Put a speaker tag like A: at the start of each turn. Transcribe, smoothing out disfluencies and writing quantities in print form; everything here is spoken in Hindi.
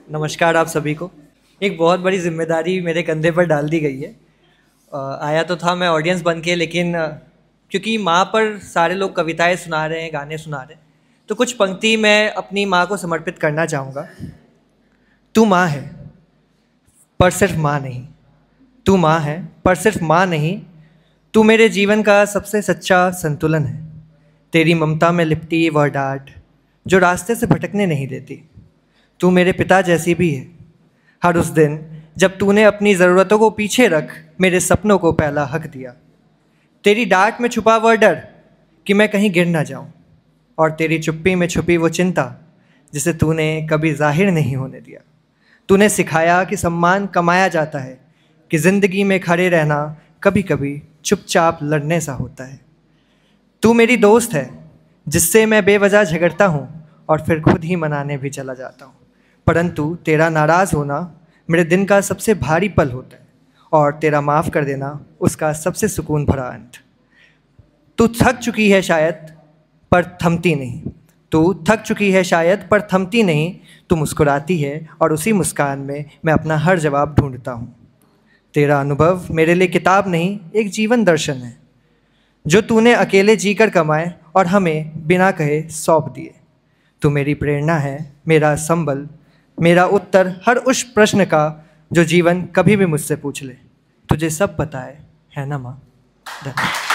A: नमस्कार आप सभी को। एक बहुत बड़ी जिम्मेदारी मेरे कंधे पर डाल दी गई है। आया तो था मैं ऑडियंस बन के, लेकिन क्योंकि माँ पर सारे लोग कविताएं सुना रहे हैं, गाने सुना रहे हैं, तो कुछ पंक्ति मैं अपनी माँ को समर्पित करना चाहूँगा। तू माँ है पर सिर्फ माँ नहीं, तू माँ है पर सिर्फ माँ नहीं, तू मेरे जीवन का सबसे सच्चा संतुलन है। तेरी ममता में लिपटी वह डांट जो रास्ते से भटकने नहीं देती। तू मेरे पिता जैसी भी है। हर उस दिन जब तूने अपनी ज़रूरतों को पीछे रख मेरे सपनों को पहला हक दिया। तेरी डांट में छुपा वह डर कि मैं कहीं गिर ना जाऊं, और तेरी चुप्पी में छुपी वो चिंता जिसे तूने कभी जाहिर नहीं होने दिया। तूने सिखाया कि सम्मान कमाया जाता है, कि ज़िंदगी में खड़े रहना कभी कभी चुपचाप लड़ने सा होता है। तू मेरी दोस्त है जिससे मैं बेवजह झगड़ता हूँ और फिर खुद ही मनाने भी चला जाता हूँ, परंतु तेरा नाराज़ होना मेरे दिन का सबसे भारी पल होता है, और तेरा माफ़ कर देना उसका सबसे सुकून भरा अंत। तू थक चुकी है शायद पर थमती नहीं, तू थक चुकी है शायद पर थमती नहीं। तू मुस्कुराती है और उसी मुस्कान में मैं अपना हर जवाब ढूंढता हूँ। तेरा अनुभव मेरे लिए किताब नहीं, एक जीवन दर्शन है जो तूने अकेले जीकर कमाए और हमें बिना कहे सौंप दिए। तू मेरी प्रेरणा है, मेरा संबल, मेरा उत्तर हर उस प्रश्न का जो जीवन कभी भी मुझसे पूछ ले। तुझे सब पता है ना माँ? धन्यवाद।